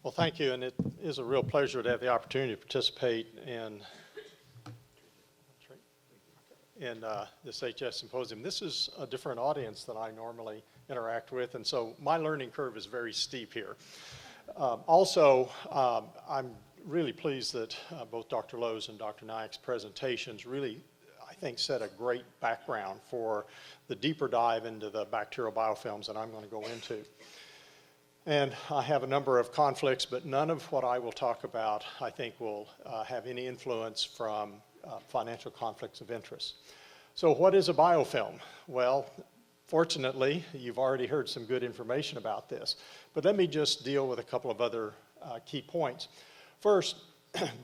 Well, thank you, and it is a real pleasure to have the opportunity to participate in this HS Symposium. This is a different audience than I normally interact with, and so my learning curve is very steep here. I'm really pleased that both Dr. Lowe's and Dr. Naik's presentations really, I think, set a great background for the deeper dive into the bacterial biofilms that I'm going to go into. And I have a number of conflicts, but none of what I will talk about, I think, will have any influence from financial conflicts of interest. So what is a biofilm? Well, fortunately, you've already heard some good information about this, but let me just deal with a couple of other key points. First,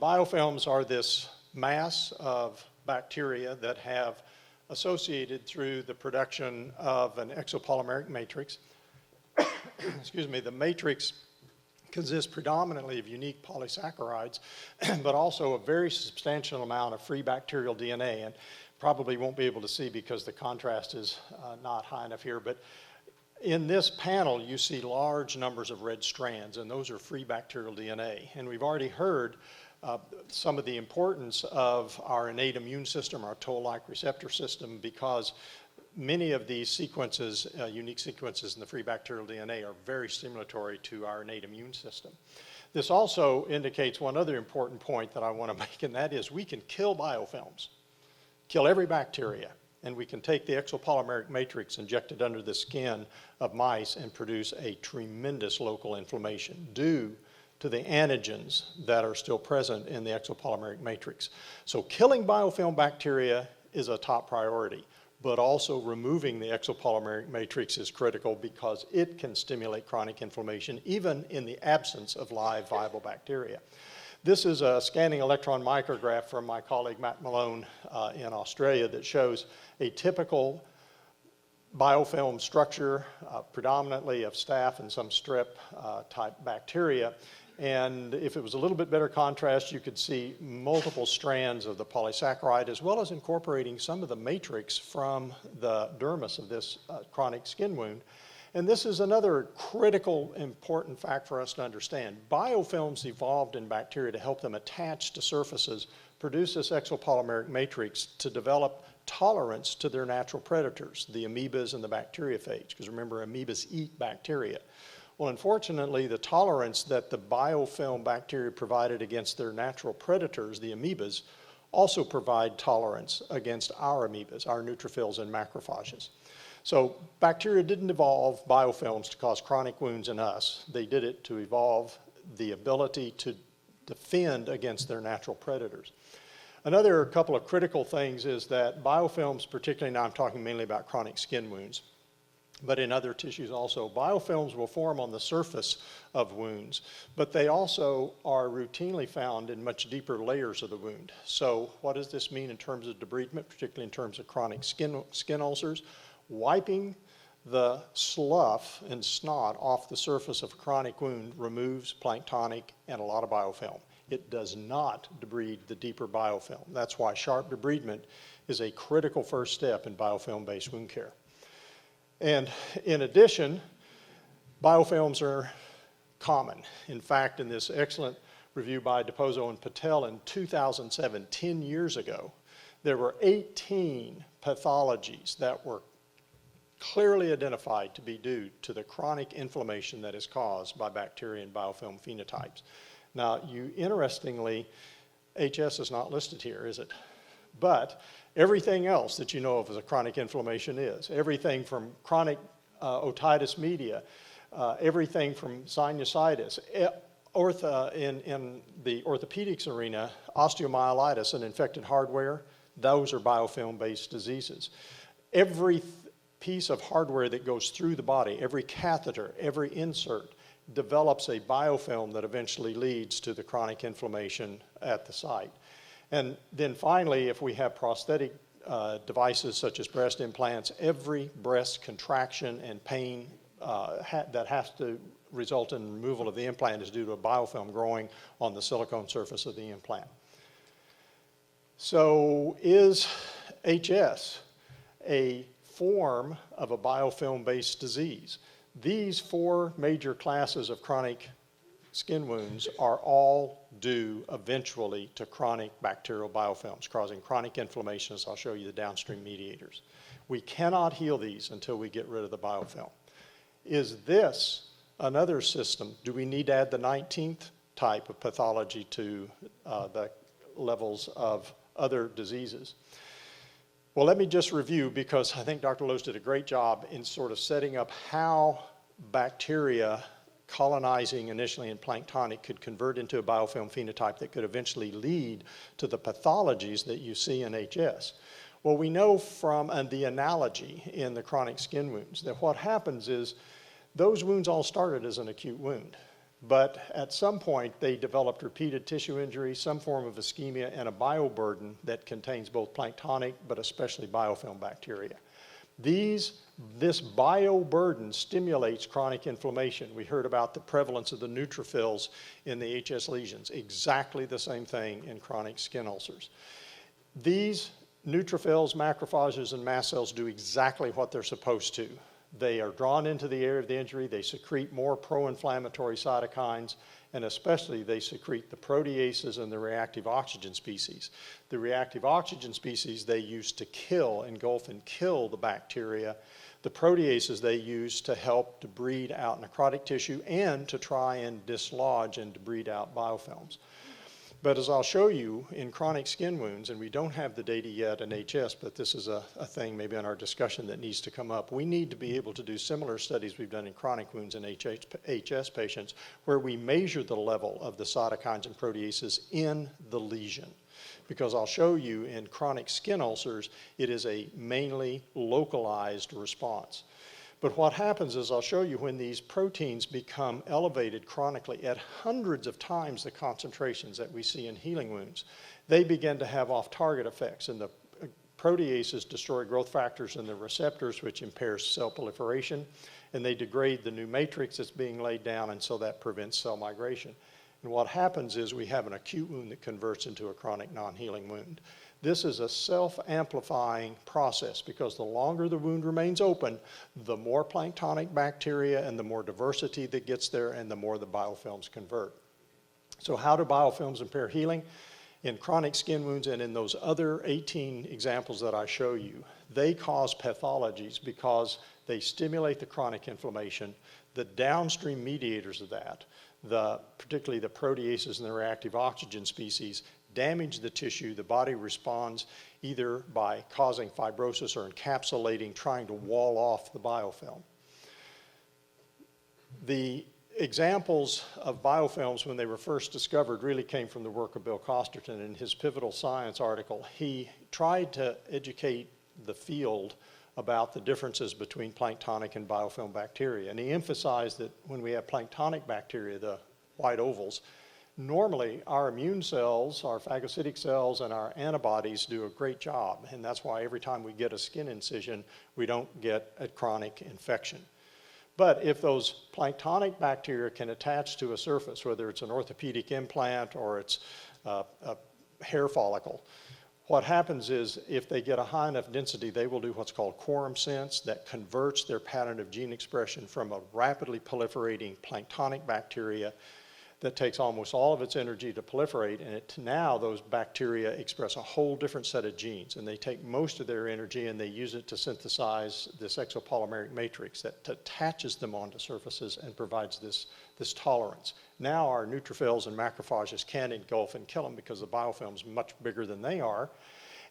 biofilms are this mass of bacteria that have associated through the production of an exopolymeric matrix. Excuse me, the matrix consists predominantly of unique polysaccharides, but also a very substantial amount of free bacterial DNA, and probably won't be able to see because the contrast is not high enough here, but in this panel you see large numbers of red strands, and those are free bacterial DNA. And we've already heard some of the importance of our innate immune system, our toll-like receptor system, because many of these sequences, unique sequences in the free bacterial DNA, are very stimulatory to our innate immune system. This also indicates one other important point that I want to make, and that is we can kill biofilms, kill every bacteria, and we can take the exopolymeric matrix injected under the skin of mice and produce a tremendous local inflammation due to the antigens that are still present in the exopolymeric matrix. So killing biofilm bacteria is a top priority, but also removing the exopolymeric matrix is critical because it can stimulate chronic inflammation even in the absence of live viable bacteria. This is a scanning electron micrograph from my colleague Matt Malone in Australia that shows a typical biofilm structure, predominantly of staph and some strep type bacteria. And if it was a little bit better contrast, you could see multiple strands of the polysaccharide, as well as incorporating some of the matrix from the dermis of this chronic skin wound. And this is another critical, important fact for us to understand. Biofilms evolved in bacteria to help them attach to surfaces, produce this exopolymeric matrix to develop tolerance to their natural predators, the amoebas and the bacteriophage, because remember, amoebas eat bacteria. Well, unfortunately, the tolerance that the biofilm bacteria provided against their natural predators, the amoebas, also provide tolerance against our amoebas, our neutrophils and macrophages. So bacteria didn't evolve biofilms to cause chronic wounds in us. They did it to evolve the ability to defend against their natural predators. Another couple of critical things is that biofilms, particularly now I'm talking mainly about chronic skin wounds, but in other tissues also, biofilms will form on the surface of wounds, but they also are routinely found in much deeper layers of the wound. So what does this mean in terms of debridement, particularly in terms of chronic skin ulcers? Wiping the slough and snot off the surface of a chronic wound removes planktonic and a lot of biofilm. It does not debride the deeper biofilm. That's why sharp debridement is a critical first step in biofilm-based wound care. And in addition, biofilms are common. In fact, in this excellent review by DiPozo and Patel in 2007, 10 years ago, there were 18 pathologies that were clearly identified to be due to the chronic inflammation that is caused by bacteria and biofilm phenotypes. Now, interestingly, HS is not listed here, is it? But everything else that you know of as a chronic inflammation is. Everything from chronic otitis media, everything from sinusitis, in the orthopedics arena, osteomyelitis and infected hardware, those are biofilm-based diseases. Every piece of hardware that goes through the body, every catheter, every insert, develops a biofilm that eventually leads to the chronic inflammation at the site. And then finally, if we have prosthetic devices such as breast implants, every breast contraction and pain that has to result in removal of the implant is due to a biofilm growing on the silicone surface of the implant. So is HS a form of a biofilm-based disease? These four major classes of chronic skin wounds are all due eventually to chronic bacterial biofilms causing chronic inflammation, as I'll show you the downstream mediators. We cannot heal these until we get rid of the biofilm. Is this another system? Do we need to add the 19th type of pathology to the levels of other diseases? Well, let me just review, because I think Dr. Lowe's did a great job in sort of setting up how bacteria colonizing initially in planktonic could convert into a biofilm phenotype that could eventually lead to the pathologies that you see in HS. Well, we know from the analogy in the chronic skin wounds that what happens is those wounds all started as an acute wound. But at some point, they developed repeated tissue injury, some form of ischemia, and a bioburden that contains both planktonic, but especially biofilm bacteria. This bioburden stimulates chronic inflammation. We heard about the prevalence of the neutrophils in the HS lesions. Exactly the same thing in chronic skin ulcers. These neutrophils, macrophages, and mast cells do exactly what they're supposed to. They are drawn into the area of the injury, they secrete more pro-inflammatory cytokines, and especially they secrete the proteases and the reactive oxygen species. The reactive oxygen species they use to engulf and kill the bacteria. The proteases they use to help debride out necrotic tissue and to try and dislodge and debride out biofilms. But as I'll show you in chronic skin wounds, and we don't have the data yet in HS, but this is a thing maybe in our discussion that needs to come up, we need to be able to do similar studies we've done in chronic wounds in HS patients where we measure the level of the cytokines and proteases in the lesion. Because I'll show you in chronic skin ulcers, it is a mainly localized response. But what happens is, I'll show you, when these proteins become elevated chronically at hundreds of times the concentrations that we see in healing wounds, they begin to have off-target effects. And the proteases destroy growth factors in the receptors, which impairs cell proliferation, and they degrade the new matrix that's being laid down, and so that prevents cell migration. And what happens is we have an acute wound that converts into a chronic non-healing wound. This is a self-amplifying process, because the longer the wound remains open, the more planktonic bacteria and the more diversity that gets there, and the more the biofilms convert. So how do biofilms impair healing? In chronic skin wounds and in those other 18 examples that I show you, they cause pathologies because they stimulate the chronic inflammation. The downstream mediators of that, particularly the proteases and the reactive oxygen species, damage the tissue. The body responds either by causing fibrosis or encapsulating, trying to wall off the biofilm. The examples of biofilms when they were first discovered really came from the work of Bill Costerton. In his Pivotal Science article, he tried to educate the field about the differences between planktonic and biofilm bacteria. And he emphasized that when we have planktonic bacteria, the white ovals, normally our immune cells, our phagocytic cells, and our antibodies do a great job. And that's why every time we get a skin incision, we don't get a chronic infection. But if those planktonic bacteria can attach to a surface, whether it's an orthopedic implant or it's a hair follicle, what happens is, if they get a high enough density, they will do what's called quorum sense, that converts their pattern of gene expression from a rapidly proliferating planktonic bacteria that takes almost all of its energy to proliferate, and now those bacteria express a whole different set of genes, and they take most of their energy and they use it to synthesize this exopolymeric matrix that attaches them onto surfaces and provides this tolerance. Now our neutrophils and macrophages can engulf and kill them because the biofilm's much bigger than they are,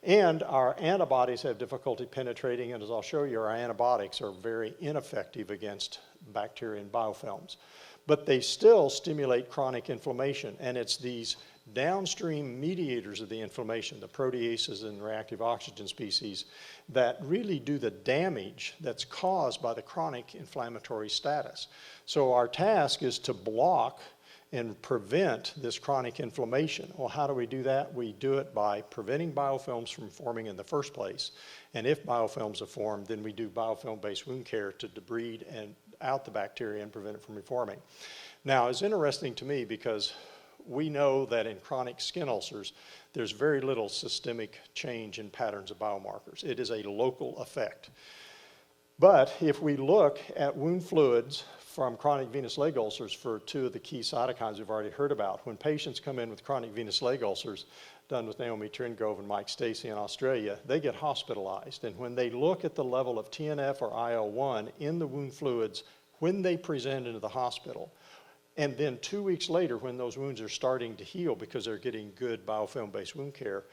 and our antibodies have difficulty penetrating, and as I'll show you, our antibiotics are very ineffective against bacteria and biofilms. But they still stimulate chronic inflammation, and it's these downstream mediators of the inflammation, the proteases and reactive oxygen species, that really do the damage that's caused by the chronic inflammatory status. So our task is to block and prevent this chronic inflammation. Well, how do we do that? We do it by preventing biofilms from forming in the first place. And if biofilms have formed, then we do biofilm-based wound care to debride and out the bacteria and prevent it from reforming. Now, it's interesting to me because we know that in chronic skin ulcers, there's very little systemic change in patterns of biomarkers. It is a local effect. But if we look at wound fluids from chronic venous leg ulcers for two of the key cytokines we've already heard about. When patients come in with chronic venous leg ulcers, done with Naomi Tringrove and Mike Stacey in Australia, they get hospitalized. And when they look at the level of TNF or IL-1 in the wound fluids when they present into the hospital, and then 2 weeks later when those wounds are starting to heal because they're getting good biofilm-based wound care,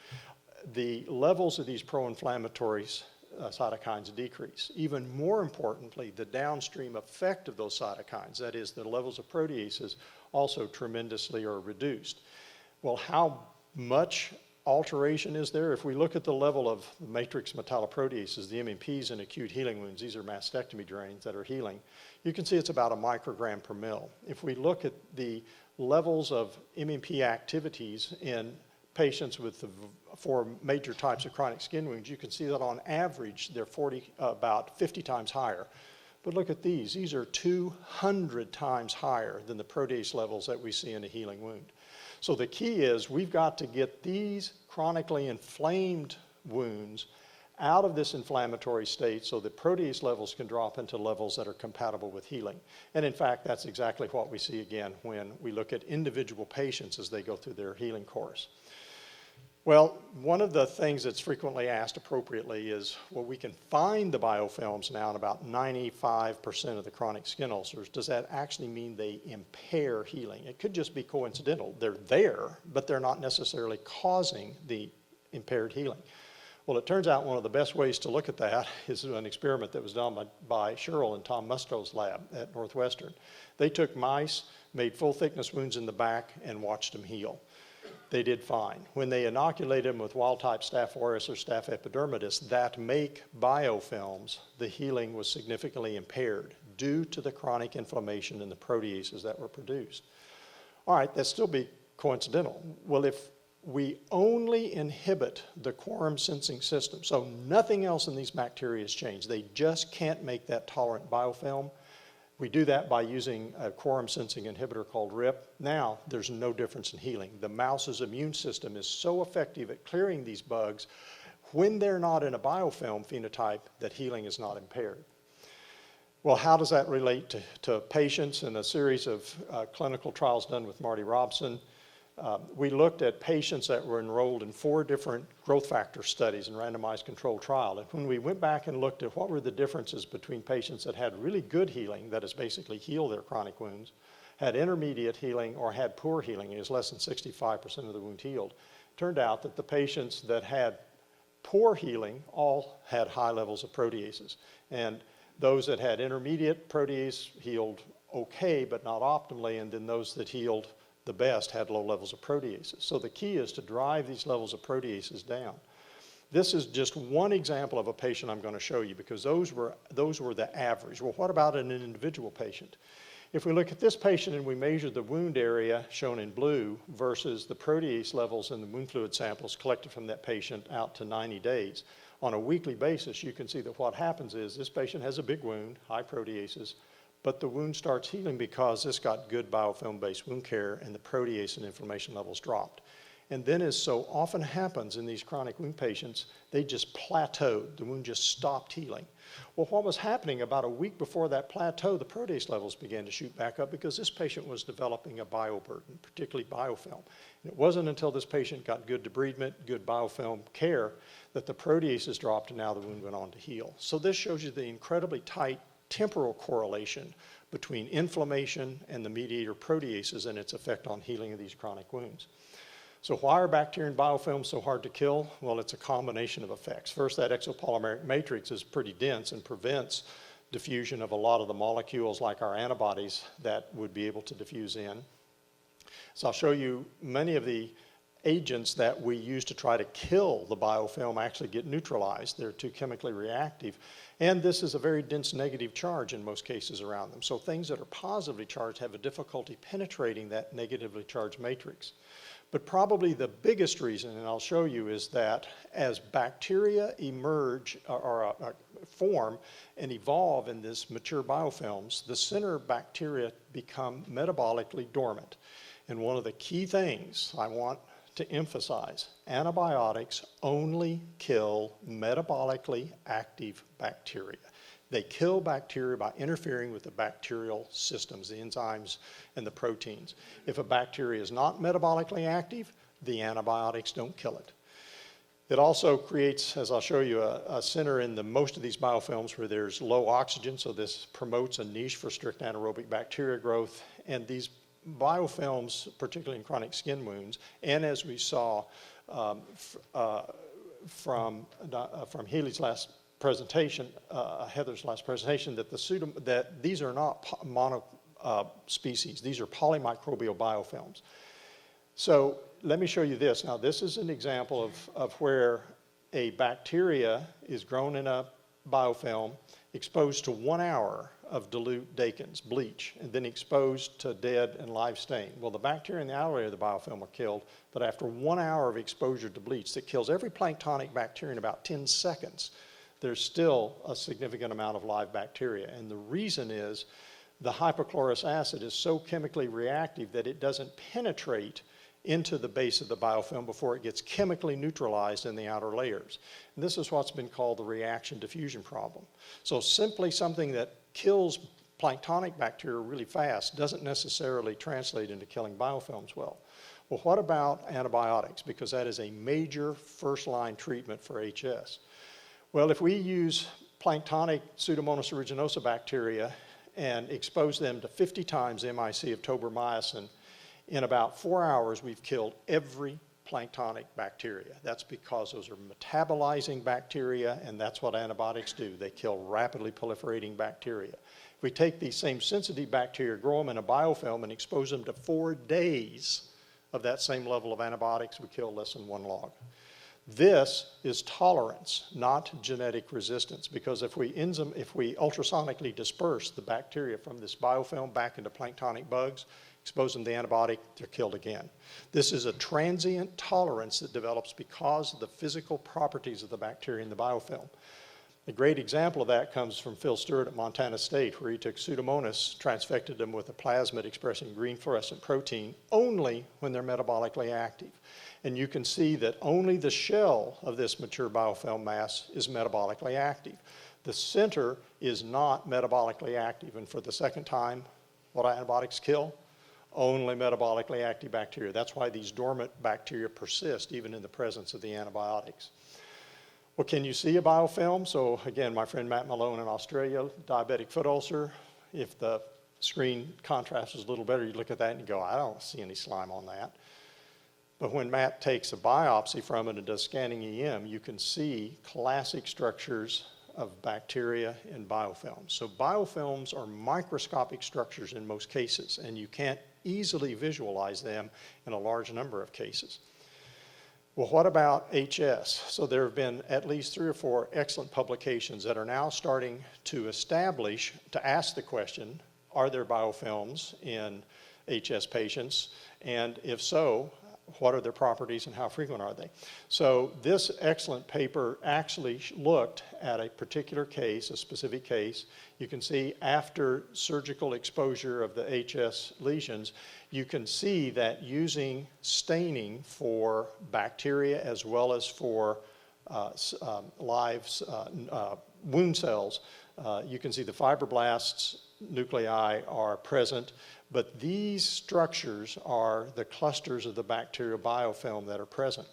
the levels of these pro-inflammatory cytokines decrease. Even more importantly, the downstream effect of those cytokines, that is, the levels of proteases, also tremendously are reduced. Well, how much alteration is there? If we look at the level of matrix metalloproteases, the MMPs in acute healing wounds, these are mastectomy drains that are healing, you can see it's about a microgram per mil. If we look at the levels of MMP activities in patients with the four major types of chronic skin wounds, you can see that on average they're about 50 times higher. But look at these. These are 200 times higher than the protease levels that we see in a healing wound. So the key is we've got to get these chronically inflamed wounds out of this inflammatory state so that protease levels can drop into levels that are compatible with healing. And in fact, that's exactly what we see again when we look at individual patients as they go through their healing course. Well, one of the things that's frequently asked appropriately is, well, we can find the biofilms now in about 95% of the chronic skin ulcers. Does that actually mean they impair healing? It could just be coincidental. They're there, but they're not necessarily causing the impaired healing. Well, it turns out one of the best ways to look at that is an experiment that was done by Cheryl and Tom Musto's lab at Northwestern. They took mice, made full thickness wounds in the back, and watched them heal. They did fine. When they inoculated them with wild-type Staph aureus or Staph epidermidis that make biofilms, the healing was significantly impaired due to the chronic inflammation in the proteases that were produced. All right, that'd still be coincidental. Well, if we only inhibit the quorum sensing system, so nothing else in these bacteria has changed, they just can't make that tolerant biofilm. We do that by using a quorum sensing inhibitor called RIP. Now, there's no difference in healing. The mouse's immune system is so effective at clearing these bugs when they're not in a biofilm phenotype that healing is not impaired. Well, how does that relate to patients? In a series of clinical trials done with Marty Robson, we looked at patients that were enrolled in 4 different growth factor studies in randomized controlled trial. And when we went back and looked at what were the differences between patients that had really good healing, that is basically healed their chronic wounds, had intermediate healing, or had poor healing, it was less than 65% of the wound healed, turned out that the patients that had poor healing all had high levels of proteases. And those that had intermediate protease healed okay, but not optimally, and then those that healed the best had low levels of proteases. So the key is to drive these levels of proteases down. This is just one example of a patient I'm going to show you because those were the average. Well, what about an individual patient? If we look at this patient and we measure the wound area shown in blue versus the protease levels in the wound fluid samples collected from that patient out to 90 days, on a weekly basis, you can see that what happens is this patient has a big wound, high proteases, but the wound starts healing because this got good biofilm-based wound care and the protease and inflammation levels dropped. And then, as so often happens in these chronic wound patients, they just plateaued. The wound just stopped healing. Well, what was happening about a week before that plateau, the protease levels began to shoot back up because this patient was developing a bioburden, particularly biofilm. And it wasn't until this patient got good debridement, good biofilm care, that the proteases dropped and now the wound went on to heal. So this shows you the incredibly tight temporal correlation between inflammation and the mediator proteases and its effect on healing of these chronic wounds. So why are bacteria and biofilms so hard to kill? Well, it's a combination of effects. First, that exopolymeric matrix is pretty dense and prevents diffusion of a lot of the molecules like our antibodies that would be able to diffuse in. So I'll show you many of the agents that we use to try to kill the biofilm actually get neutralized. They're too chemically reactive. And this is a very dense negative charge in most cases around them. So things that are positively charged have a difficulty penetrating that negatively charged matrix. But probably the biggest reason, and I'll show you, is that as bacteria emerge or form and evolve in this mature biofilms, the center bacteria become metabolically dormant. And one of the key things I want to emphasize, antibiotics only kill metabolically active bacteria. They kill bacteria by interfering with the bacterial systems, the enzymes and the proteins. If a bacteria is not metabolically active, the antibiotics don't kill it. It also creates, as I'll show you, a center in most of these biofilms where there's low oxygen, so this promotes a niche for strict anaerobic bacteria growth. And these biofilms, particularly in chronic skin wounds, and as we saw from Healy's last presentation, Heather's last presentation, that these are not mono species. These are polymicrobial biofilms. So let me show you this. Now, this is an example of where a bacteria is grown in a biofilm, exposed to 1 hour of dilute Dakins, bleach, and then exposed to dead and live stain. Well, the bacteria in the outer layer of the biofilm are killed, but after 1 hour of exposure to bleach that kills every planktonic bacteria in about 10 seconds, there's still a significant amount of live bacteria. And the reason is the hypochlorous acid is so chemically reactive that it doesn't penetrate into the base of the biofilm before it gets chemically neutralized in the outer layers. And this is what's been called the reaction diffusion problem. So simply something that kills planktonic bacteria really fast doesn't necessarily translate into killing biofilms well. Well, what about antibiotics? Because that is a major first-line treatment for HS. Well, if we use planktonic Pseudomonas aeruginosa bacteria and expose them to 50 times MIC of tobramycin, in about 4 hours, we've killed every planktonic bacteria. That's because those are metabolizing bacteria, and that's what antibiotics do. They kill rapidly proliferating bacteria. If we take these same sensitive bacteria, grow them in a biofilm, and expose them to 4 days of that same level of antibiotics, we kill less than 1 log. This is tolerance, not genetic resistance, because if we ultrasonically disperse the bacteria from this biofilm back into planktonic bugs, expose them to the antibiotic, they're killed again. This is a transient tolerance that develops because of the physical properties of the bacteria in the biofilm. A great example of that comes from Phil Stewart at Montana State, where he took Pseudomonas, transfected them with a plasmid expressing green fluorescent protein only when they're metabolically active. And you can see that only the shell of this mature biofilm mass is metabolically active. The center is not metabolically active. And for the second time, what antibiotics kill? Only metabolically active bacteria. That's why these dormant bacteria persist even in the presence of the antibiotics. Well, can you see a biofilm? So again, my friend Matt Malone in Australia, diabetic foot ulcer. If the screen contrast is a little better, you look at that and you go, I don't see any slime on that. But when Matt takes a biopsy from it and does scanning EM, you can see classic structures of bacteria in biofilms. So biofilms are microscopic structures in most cases, and you can't easily visualize them in a large number of cases. Well, what about HS? So there have been at least 3 or 4 excellent publications that are now starting to ask the question, are there biofilms in HS patients? And if so, what are their properties and how frequent are they? So this excellent paper actually looked at a particular case, a specific case. You can see after surgical exposure of the HS lesions, you can see that using staining for bacteria as well as for live wound cells, you can see the fibroblasts nuclei are present, but these structures are the clusters of the bacterial biofilm that are present.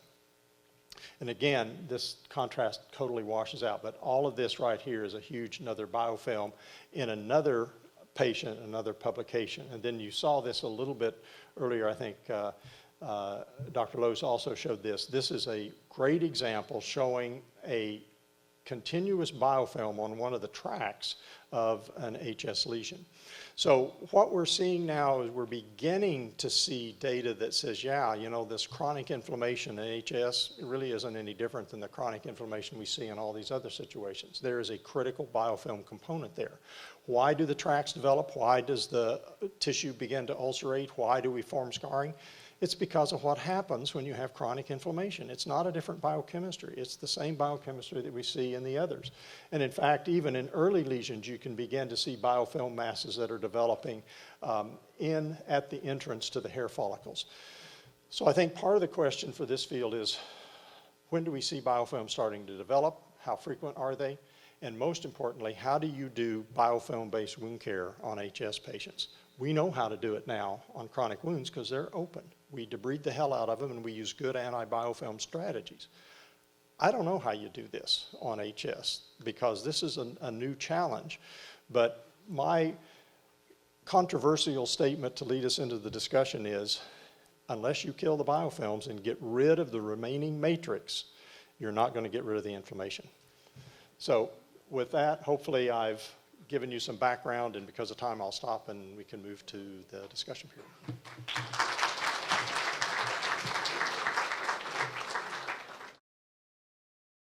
And again, this contrast totally washes out, but all of this right here is a huge another biofilm in another patient, another publication. And then you saw this a little bit earlier, I think Dr. Lowe's also showed this. This is a great example showing a continuous biofilm on one of the tracks of an HS lesion. So what we're seeing now is we're beginning to see data that says, yeah, you know, this chronic inflammation in HS really isn't any different than the chronic inflammation we see in all these other situations. There is a critical biofilm component there. Why do the tracks develop? Why does the tissue begin to ulcerate? Why do we form scarring? It's because of what happens when you have chronic inflammation. It's not a different biochemistry. It's the same biochemistry that we see in the others. And in fact, even in early lesions, you can begin to see biofilm masses that are developing at the entrance to the hair follicles. So I think part of the question for this field is, when do we see biofilms starting to develop? How frequent are they? And most importantly, how do you do biofilm-based wound care on HS patients? We know how to do it now on chronic wounds because they're open. We debride the hell out of them and we use good anti-biofilm strategies. I don't know how you do this on HS because this is a new challenge. But my controversial statement to lead us into the discussion is, unless you kill the biofilms and get rid of the remaining matrix, you're not going to get rid of the inflammation. So with that, hopefully I've given you some background, and because of time I'll stop and we can move to the discussion period.